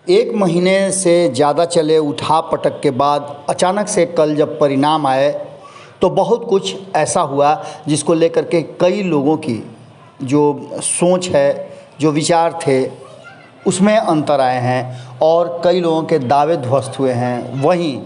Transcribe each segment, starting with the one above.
एक महीने से ज़्यादा चले उठा पटक के बाद अचानक से कल जब परिणाम आए तो बहुत कुछ ऐसा हुआ जिसको लेकर के कई लोगों की जो सोच है, जो विचार थे, उसमें अंतर आए हैं और कई लोगों के दावे ध्वस्त हुए हैं। वहीं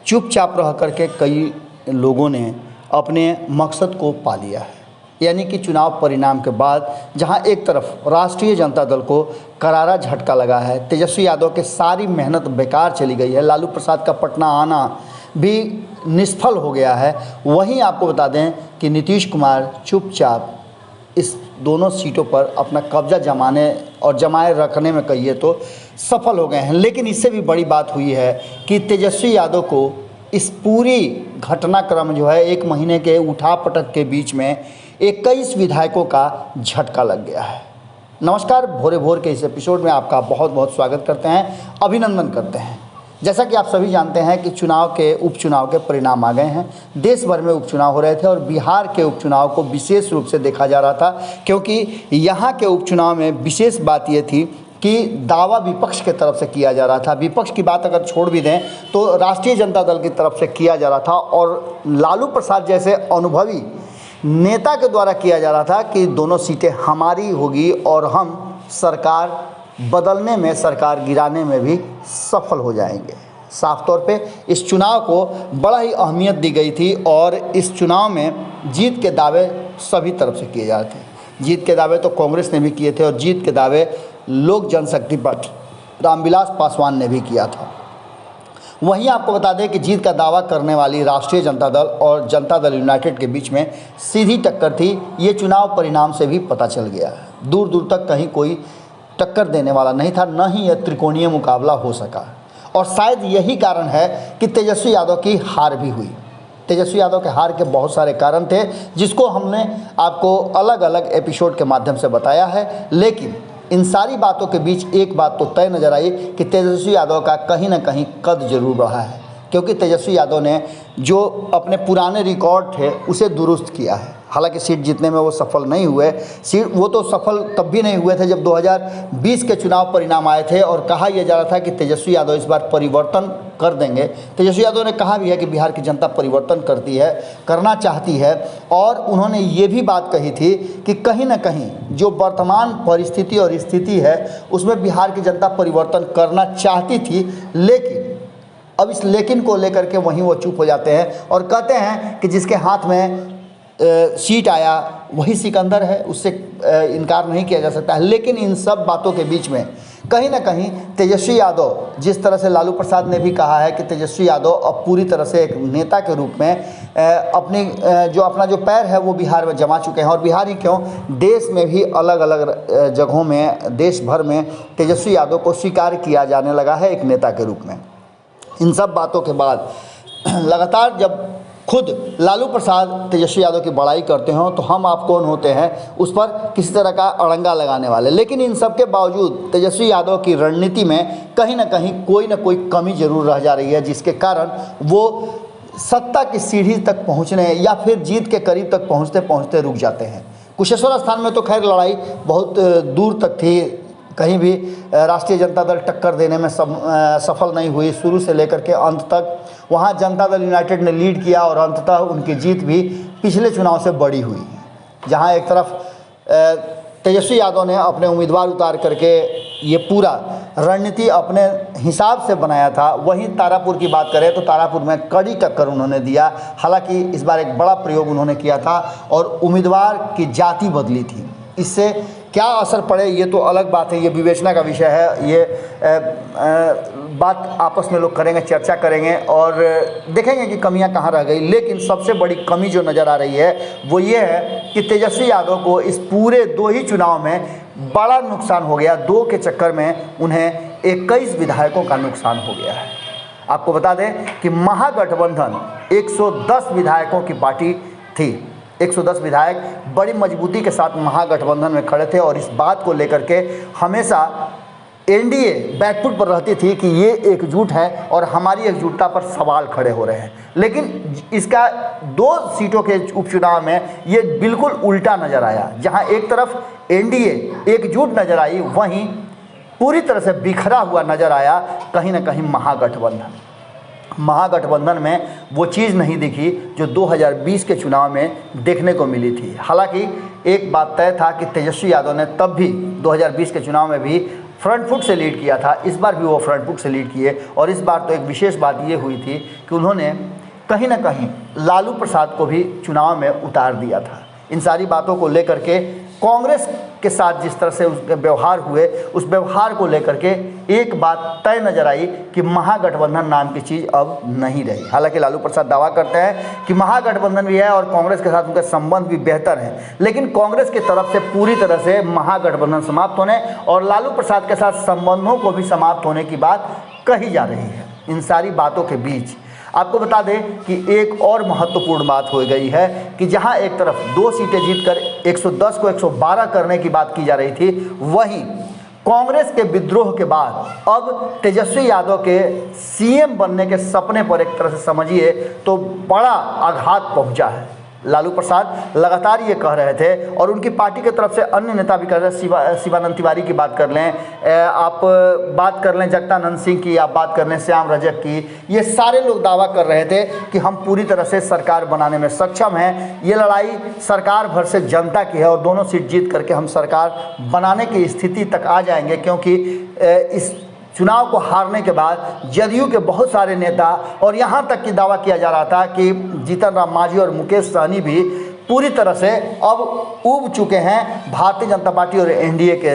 चुपचाप रह करके कई लोगों ने अपने मकसद को पा लिया है। यानी कि चुनाव परिणाम के बाद जहां एक तरफ राष्ट्रीय जनता दल को करारा झटका लगा है, तेजस्वी यादव की सारी मेहनत बेकार चली गई है, लालू प्रसाद का पटना आना भी निष्फल हो गया है, वहीं आपको बता दें कि नीतीश कुमार चुपचाप इस दोनों सीटों पर अपना कब्जा जमाने और जमाए रखने में कहिए तो सफल हो गए हैं। लेकिन इससे भी बड़ी बात हुई है कि तेजस्वी यादव को इस पूरी घटनाक्रम जो है एक महीने के उठा पटक के बीच में 21 विधायकों का झटका लग गया है। नमस्कार, भोरे भोर के इस एपिसोड में आपका बहुत बहुत स्वागत करते हैं, अभिनंदन करते हैं। जैसा कि आप सभी जानते हैं कि उपचुनाव के परिणाम आ गए हैं। देश भर में उपचुनाव हो रहे थे और बिहार के उपचुनाव को विशेष रूप से देखा जा रहा था, क्योंकि यहाँ के उपचुनाव में विशेष बात ये थी कि दावा विपक्ष के तरफ से किया जा रहा था। विपक्ष की बात अगर छोड़ भी दें तो राष्ट्रीय जनता दल की तरफ से किया जा रहा था और लालू प्रसाद जैसे अनुभवी नेता के द्वारा किया जा रहा था कि दोनों सीटें हमारी होगी और हम सरकार बदलने में, सरकार गिराने में भी सफल हो जाएंगे। साफ तौर पे इस चुनाव को बड़ा ही अहमियत दी गई थी और इस चुनाव में जीत के दावे सभी तरफ से किए जा रहे थे। जीत के दावे तो कांग्रेस ने भी किए थे और जीत के दावे लोक जनशक्ति पार्टी रामविलास पासवान ने भी किया था। वहीं आपको बता दें कि जीत का दावा करने वाली राष्ट्रीय जनता दल और जनता दल यूनाइटेड के बीच में सीधी टक्कर थी। ये चुनाव परिणाम से भी पता चल गया है। दूर दूर तक कहीं कोई टक्कर देने वाला नहीं था, न ही यह त्रिकोणीय मुकाबला हो सका और शायद यही कारण है कि तेजस्वी यादव की हार भी हुई। तेजस्वी यादव के हार के बहुत सारे कारण थे जिसको हमने आपको अलग अलग एपिसोड के माध्यम से बताया है, लेकिन इन सारी बातों के बीच एक बात तो तय नज़र आई कि तेजस्वी यादव का कहीं ना कहीं कद जरूर बढ़ा है, क्योंकि तेजस्वी यादव ने जो अपने पुराने रिकॉर्ड थे उसे दुरुस्त किया है। हालांकि सीट जीतने में वो सफल नहीं हुए, वो तो सफल तब भी नहीं हुए थे जब 2020 के चुनाव परिणाम आए थे और कहा यह जा रहा था कि तेजस्वी यादव इस बार परिवर्तन कर देंगे। तेजस्वी यादव ने कहा भी है कि बिहार की जनता परिवर्तन करना चाहती है और उन्होंने ये भी बात कही थी कि कहीं ना कहीं जो वर्तमान परिस्थिति और स्थिति है उसमें बिहार की जनता परिवर्तन करना चाहती थी, लेकिन अब इस लेकिन को लेकर के वहीं वो चुप हो जाते हैं और कहते हैं कि जिसके हाथ में सीट आया वही सिकंदर है, उससे इनकार नहीं किया जा सकता है। लेकिन इन सब बातों के बीच में कहीं ना कहीं तेजस्वी यादव, जिस तरह से लालू प्रसाद ने भी कहा है कि तेजस्वी यादव अब पूरी तरह से एक नेता के रूप में अपना जो पैर है वो बिहार में जमा चुके हैं और बिहार ही क्यों, देश में भी अलग अलग जगहों में, देश भर में तेजस्वी यादव को स्वीकार किया जाने लगा है एक नेता के रूप में। इन सब बातों के बाद लगातार जब खुद लालू प्रसाद तेजस्वी यादव की बड़ाई करते हो तो हम आप कौन होते हैं उस पर किसी तरह का अड़ंगा लगाने वाले। लेकिन इन सब के बावजूद तेजस्वी यादव की रणनीति में कहीं ना कोई कमी जरूर रह जा रही है, जिसके कारण वो सत्ता की सीढ़ी तक पहुंचने या फिर जीत के करीब तक पहुंचते पहुंचते रुक जाते हैं। कुशेश्वर स्थान में तो खैर लड़ाई बहुत दूर तक थी, कहीं भी राष्ट्रीय जनता दल टक्कर देने में सफल नहीं हुई। शुरू से लेकर के अंत तक वहाँ जनता दल यूनाइटेड ने लीड किया और अंततः उनकी जीत भी पिछले चुनाव से बड़ी हुई। जहाँ एक तरफ तेजस्वी यादव ने अपने उम्मीदवार उतार करके ये पूरा रणनीति अपने हिसाब से बनाया था, वहीं तारापुर की बात करें तो तारापुर में कड़ी टक्कर उन्होंने दिया। हालांकि इस बार एक बड़ा प्रयोग उन्होंने किया था और उम्मीदवार की जाति बदली थी। इससे क्या असर पड़े ये तो अलग बात है, ये विवेचना का विषय है। ये बात आपस में लोग करेंगे, चर्चा करेंगे और देखेंगे कि कमियां कहाँ रह गई। लेकिन सबसे बड़ी कमी जो नज़र आ रही है वो ये है कि तेजस्वी यादव को इस पूरे 2 ही चुनाव में बड़ा नुकसान हो गया। 2 के चक्कर में उन्हें 21 विधायकों का नुकसान हो गया है। आपको बता दें कि महागठबंधन 110 विधायकों की पार्टी थी। 110 विधायक बड़ी मजबूती के साथ महागठबंधन में खड़े थे और इस बात को लेकर के हमेशा एनडीए बैकफुट पर रहती थी कि ये एकजुट है और हमारी एकजुटता पर सवाल खड़े हो रहे हैं। लेकिन इसका 2 सीटों के उपचुनाव में ये बिल्कुल उल्टा नज़र आया। जहां एक तरफ एनडीए एकजुट नज़र आई, वहीं पूरी तरह से बिखरा हुआ नज़र आया कहीं ना कहीं महागठबंधन में वो चीज़ नहीं दिखी जो 2020 के चुनाव में देखने को मिली थी। हालांकि एक बात तय था कि तेजस्वी यादव ने तब भी 2020 के चुनाव में भी फ्रंट फुट से लीड किया था, इस बार भी वो फ्रंट फुट से लीड किए। और इस बार तो एक विशेष बात ये हुई थी कि उन्होंने कहीं ना कहीं लालू प्रसाद को भी चुनाव में उतार दिया था। इन सारी बातों को लेकर के कांग्रेस के साथ जिस तरह से उसके व्यवहार हुए, उस व्यवहार को लेकर के एक बात तय नजर आई कि महागठबंधन नाम की चीज़ अब नहीं रही। हालांकि लालू प्रसाद दावा करते हैं कि महागठबंधन भी है और कांग्रेस के साथ उनके संबंध भी बेहतर हैं, लेकिन कांग्रेस की तरफ से पूरी तरह से महागठबंधन समाप्त होने और लालू प्रसाद के साथ संबंधों को भी समाप्त होने की बात कही जा रही है। इन सारी बातों के बीच आपको बता दें कि एक और महत्वपूर्ण बात हो गई है कि जहां एक तरफ 2 सीटें जीतकर 110 को 112 करने की बात की जा रही थी, वहीं कांग्रेस के विद्रोह के बाद अब तेजस्वी यादव के सीएम बनने के सपने पर एक तरह से समझिए तो बड़ा आघात पहुंचा है। लालू प्रसाद लगातार ये कह रहे थे और उनकी पार्टी की तरफ से अन्य नेता भी कह रहे हैं। शिवानंद तिवारी की बात कर लें, आप बात कर लें जगदानंद सिंह की, आप बात कर लें श्याम रजक की, ये सारे लोग दावा कर रहे थे कि हम पूरी तरह से सरकार बनाने में सक्षम हैं। ये लड़ाई सरकार भर से जनता की है और दोनों सीट जीत करके हम सरकार बनाने की स्थिति तक आ जाएंगे, क्योंकि इस चुनाव को हारने के बाद जदयू के बहुत सारे नेता और यहाँ तक कि दावा किया जा रहा था कि जीतन राम मांझी और मुकेश सहनी भी पूरी तरह से अब उब चुके हैं भारतीय जनता पार्टी और एनडीए के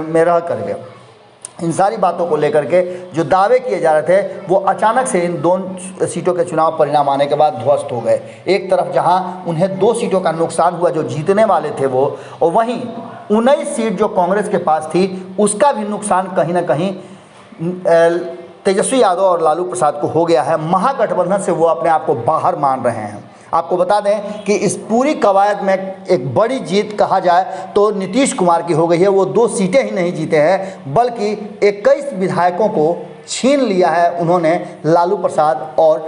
में रह करके। इन सारी बातों को लेकर के जो दावे किए जा रहे थे वो अचानक से इन 2 सीटों के चुनाव परिणाम आने के बाद ध्वस्त हो गए। एक तरफ जहां उन्हें 2 सीटों का नुकसान हुआ जो जीतने वाले थे वो, और वहीं 19 सीट जो कांग्रेस के पास थी उसका भी नुकसान कहीं ना कहीं तेजस्वी यादव और लालू प्रसाद को हो गया है। महागठबंधन से वो अपने आप को बाहर मान रहे हैं। आपको बता दें कि इस पूरी कवायद में एक बड़ी जीत कहा जाए तो नीतीश कुमार की हो गई है। वो 2 सीटें ही नहीं जीते हैं बल्कि 21 विधायकों को छीन लिया है उन्होंने लालू प्रसाद और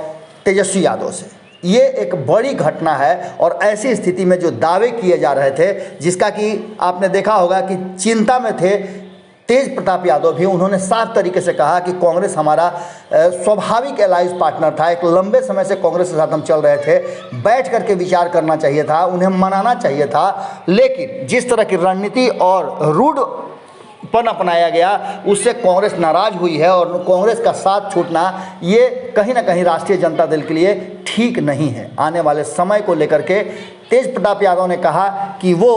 तेजस्वी यादव से। ये एक बड़ी घटना है और ऐसी स्थिति में जो दावे किए जा रहे थे, जिसका कि आपने देखा होगा कि चिंता में थे तेज प्रताप यादव भी, उन्होंने साफ तरीके से कहा कि कांग्रेस हमारा स्वाभाविक एलाइज पार्टनर था। एक लंबे समय से कांग्रेस के साथ हम चल रहे थे, बैठ करके विचार करना चाहिए था, उन्हें मनाना चाहिए था, लेकिन जिस तरह की रणनीति और रूढ़पन अपनाया गया उससे कांग्रेस नाराज हुई है और कांग्रेस का साथ छूटना ये कहीं ना कहीं राष्ट्रीय जनता दल के लिए ठीक नहीं है। आने वाले समय को लेकर के तेज प्रताप यादव ने कहा कि वो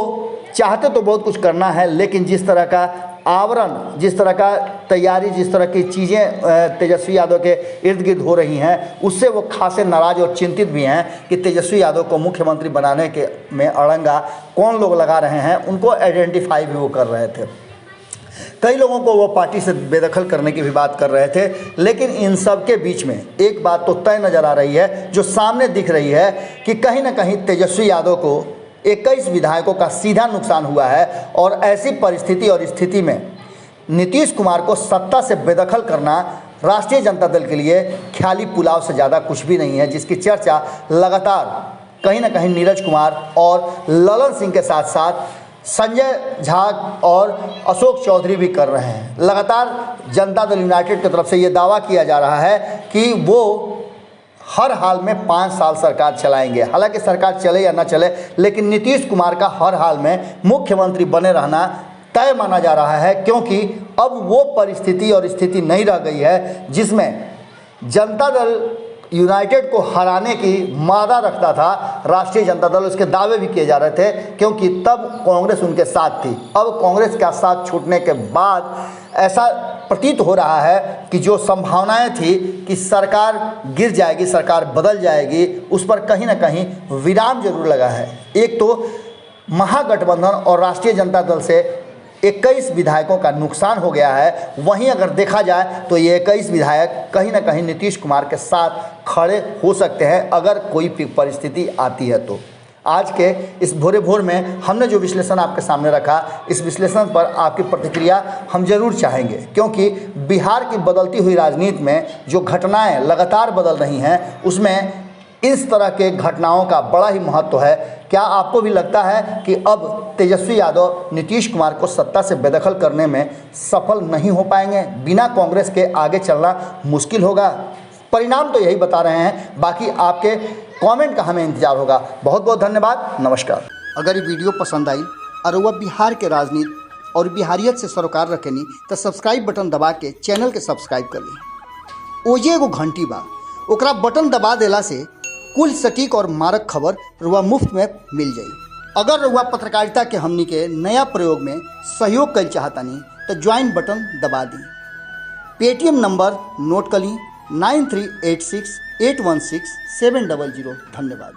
चाहते तो बहुत कुछ करना है, लेकिन जिस तरह का आवरण, जिस तरह का तैयारी, जिस तरह की चीज़ें तेजस्वी यादव के इर्द गिर्द हो रही हैं, उससे वो खासे नाराज और चिंतित भी हैं कि तेजस्वी यादव को मुख्यमंत्री बनाने के में अड़ंगा कौन लोग लगा रहे हैं, उनको आइडेंटिफाई भी वो कर रहे थे। कई लोगों को वो पार्टी से बेदखल करने की भी बात कर रहे थे। लेकिन इन सब के बीच में एक बात तो तय नज़र आ रही है, जो सामने दिख रही है कि कहीं ना कहीं तेजस्वी यादव को 21 विधायकों का सीधा नुकसान हुआ है और ऐसी परिस्थिति और स्थिति में नीतीश कुमार को सत्ता से बेदखल करना राष्ट्रीय जनता दल के लिए ख्याली पुलाव से ज़्यादा कुछ भी नहीं है, जिसकी चर्चा लगातार कहीं ना कहीं नीरज कुमार और ललन सिंह के साथ साथ संजय झा और अशोक चौधरी भी कर रहे हैं। लगातार जनता दल यूनाइटेड की तरफ से ये दावा किया जा रहा है कि वो हर हाल में 5 साल सरकार चलाएंगे। हालांकि सरकार चले या ना चले, लेकिन नीतीश कुमार का हर हाल में मुख्यमंत्री बने रहना तय माना जा रहा है, क्योंकि अब वो परिस्थिति और स्थिति नहीं रह गई है जिसमें जनता दल यूनाइटेड को हराने की मादा रखता था राष्ट्रीय जनता दल। उसके दावे भी किए जा रहे थे क्योंकि तब कांग्रेस उनके साथ थी। अब कांग्रेस का साथ छूटने के बाद ऐसा प्रतीत हो रहा है कि जो संभावनाएं थी कि सरकार गिर जाएगी, सरकार बदल जाएगी, उस पर कहीं ना कहीं विराम जरूर लगा है। एक तो महागठबंधन और राष्ट्रीय जनता दल से 21 विधायकों का नुकसान हो गया है। वहीं अगर देखा जाए तो ये 21 विधायक कहीं ना कहीं नीतीश कुमार के साथ खड़े हो सकते हैं अगर कोई परिस्थिति आती है तो। आज के इस भोरे भोर में हमने जो विश्लेषण आपके सामने रखा, इस विश्लेषण पर आपकी प्रतिक्रिया हम जरूर चाहेंगे, क्योंकि बिहार की बदलती हुई राजनीति में जो घटनाएं लगातार बदल रही हैं उसमें इस तरह के घटनाओं का बड़ा ही महत्व है। क्या आपको भी लगता है कि अब तेजस्वी यादव नीतीश कुमार को सत्ता से बेदखल करने में सफल नहीं हो पाएंगे? बिना कांग्रेस के आगे चलना मुश्किल होगा? परिणाम तो यही बता रहे हैं, बाकी आपके कमेंट का हमें इंतजार होगा। बहुत बहुत धन्यवाद, नमस्कार। अगर ये वीडियो पसंद आई और वह बिहार के राजनीति और बिहारियत से सरोकार रखेनी तो सब्सक्राइब बटन दबा के चैनल के सब्सक्राइब कर ली। ओजे एगो घंटी बा, ओकरा बटन दबा देला से कुल सटीक और मारक खबर रुआ मुफ्त में मिल जाई। अगर रुआ पत्रकारिता के हमनी के नया प्रयोग में सहयोग कर चाहतानी तो ज्वाइन बटन दबा दी। पेटीएम नंबर नोट कर ली 9386816700। धन्यवाद।